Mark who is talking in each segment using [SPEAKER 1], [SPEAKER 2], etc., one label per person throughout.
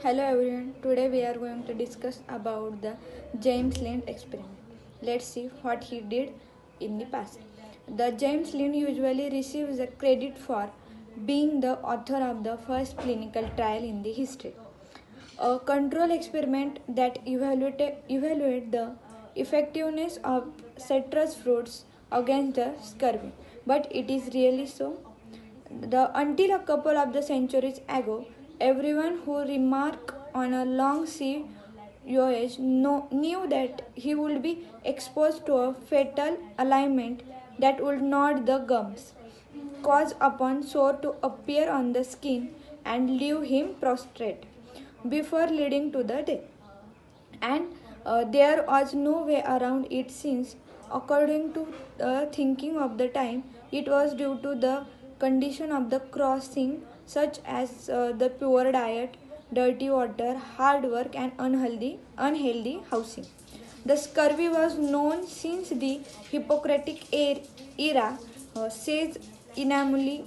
[SPEAKER 1] Hello everyone. Today we are going to discuss about the James Lind experiment. Let's see what he did in the past. The James Lind usually receives the credit for being the author of the first clinical trial in the history. A control experiment that evaluate the effectiveness of citrus fruits against the scurvy. But it is really so? Until a couple of the centuries ago, everyone who remarked on a long sea voyage knew that he would be exposed to a fatal alignment that would knot the gums, cause upon sore to appear on the skin, and leave him prostrate before leading to the death. And there was no way around it since, according to the thinking of the time, it was due to the condition of the crossing, such as the poor diet, dirty water, hard work, and unhealthy housing. The scurvy was known since the Hippocratic era, says Inamuli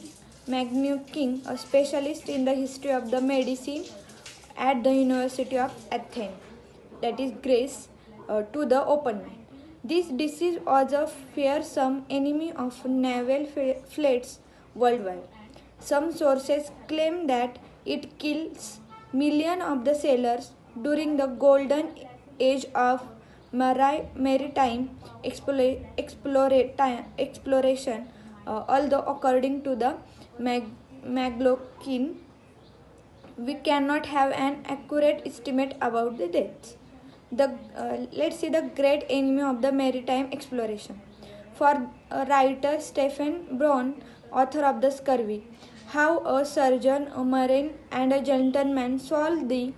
[SPEAKER 1] Magnuking, a specialist in the history of the medicine at the University of Athens, that is Greece, to the open mind. This disease was a fearsome enemy of naval fleets worldwide. Some sources claim that it kills millions of the sailors during the golden age of maritime exploration, although according to the Maglokin, we cannot have an accurate estimate about the deaths. Let's see the great enemy of the maritime exploration. For writer Stephen Brown, author of the Scurvy, how a surgeon, a marine, and a gentleman solved the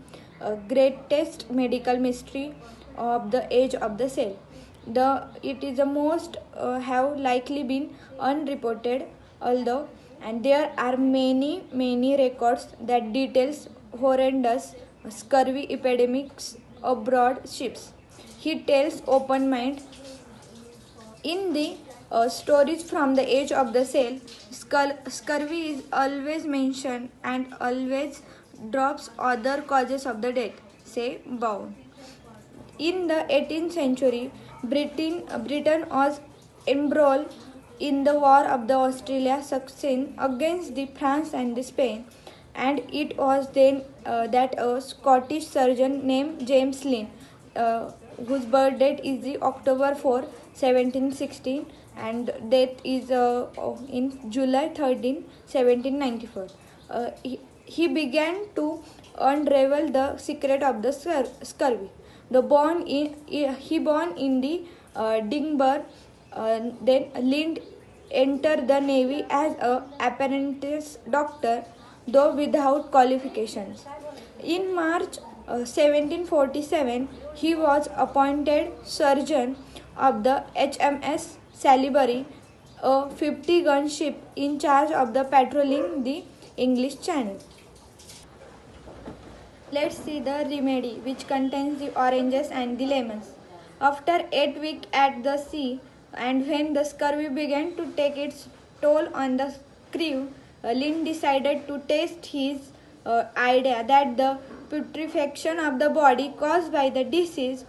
[SPEAKER 1] greatest medical mystery of the age of the sail. It is the most have likely been unreported, although and there are many records that details horrendous scurvy epidemics aboard ships. He tells open mind in the stories from the age of the sail, scurvy is always mentioned and always drops other causes of the death, say Bowen. In the 18th century, Britain was embroiled in the War of the Australia succession against the France and the Spain, and it was then that a Scottish surgeon named James Lind, whose birth date is the October 4, 1716, and death is in July 13, 1794. He began to unravel the secret of the scurvy. He born in the Edinburgh. Then Lind entered the navy as a apprentice doctor, though without qualifications. In March 1747, he was appointed surgeon of the HMS Salisbury, a 50-gun ship in charge of the patrolling the English Channel. Let's see the remedy, which contains the oranges and the lemons. After 8 weeks at the sea, and when the scurvy began to take its toll on the crew, Lind decided to test his idea that the putrefaction of the body caused by the disease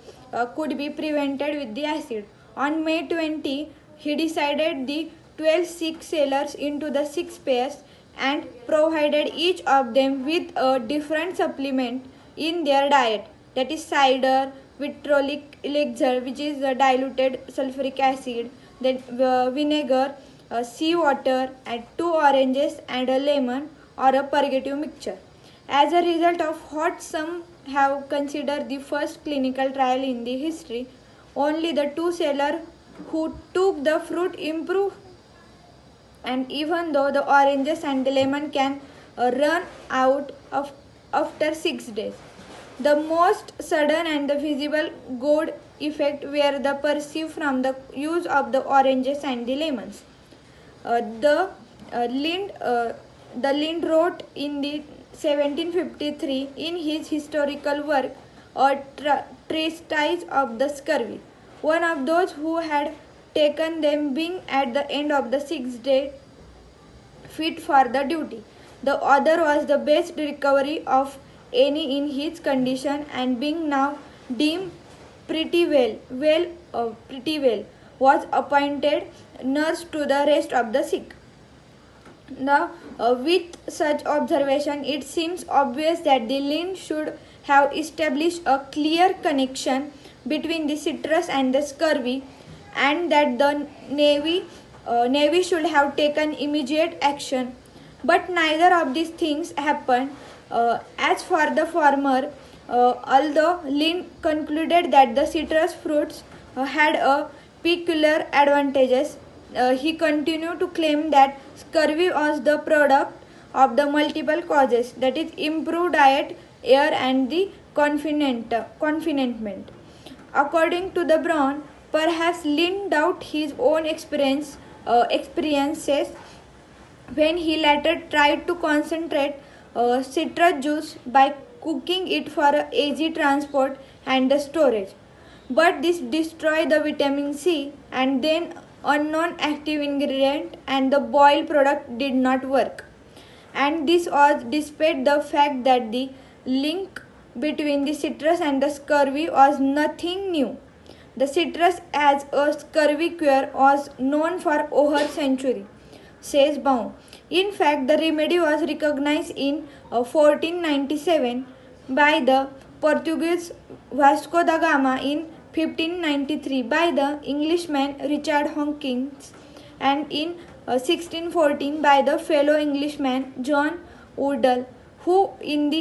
[SPEAKER 1] could be prevented with the acid. On May 20, he decided the 12 sick sailors into the 6 pairs and provided each of them with a different supplement in their diet, that is cider, vitriolic elixir, which is diluted sulfuric acid, then vinegar, sea water, and 2 oranges and a lemon or a purgative mixture. As a result of what some have considered the first clinical trial in the history, only the 2 sailors who took the fruit improved, and even though the oranges and the lemon can run out of after 6 days. The most sudden and the visible good effect were the perceived from the use of the oranges and the lemons. The Lind wrote in the 1753 in his historical work a treatise of the scurvy. One of those who had taken them being at the end of the 6th day fit for the duty. The other was the best recovery of any in his condition, and being now deemed pretty well, was appointed nurse to the rest of the sick. Now, with such observation, it seems obvious that the Lind should have established a clear connection between the citrus and the scurvy, and that the navy should have taken immediate action. But neither of these things happened. As for the former, although Lind concluded that the citrus fruits had a peculiar advantages, he continued to claim that scurvy was the product of the multiple causes, that is, improved diet, air, and the confinement. According to the Brown, perhaps Lind doubted his own experiences when he later tried to concentrate citrus juice by cooking it for easy transport and the storage. But this destroyed the vitamin C and then unknown active ingredient, and the boiled product did not work. And this was despite the fact that the link between the citrus and the scurvy was nothing new. The citrus as a scurvy cure was known for over a century, says Baum. In fact, the remedy was recognized in 1497 by the Portuguese Vasco da Gama, in 1593 by the Englishman Richard Hawkins, and in 1614 by the fellow Englishman John Woodall, who in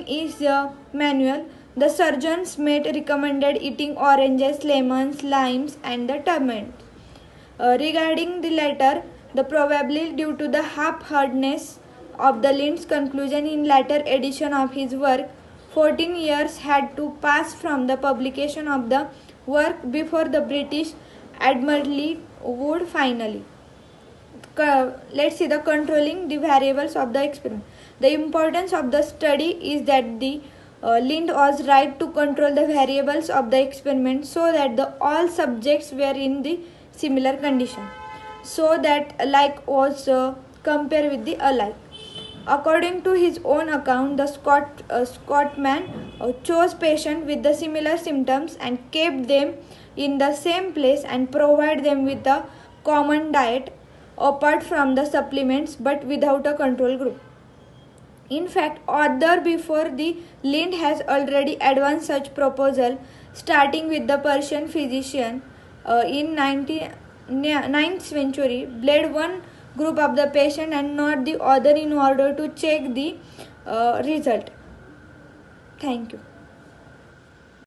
[SPEAKER 1] his manual the surgeon's mate recommended eating oranges, lemons, limes, and the turmeric. Regarding the latter, the probably due to the half-heartedness of the Lind's conclusion in later edition of his work, 14 years had to pass from the publication of the work before the British Admiralty would finally. Let's see the controlling the variables of the experiment. The importance of the study is that the Lind was right to control the variables of the experiment so that the all subjects were in the similar condition, so that alike was compared with the alike. According to his own account, the Scotsman chose patients with the similar symptoms and kept them in the same place and provided them with a common diet apart from the supplements, but without a control group. In fact, author before the Lind has already advanced such proposal, starting with the Persian physician in 9th century, bled one group of the patient and not the other in order to check the result. Thank you.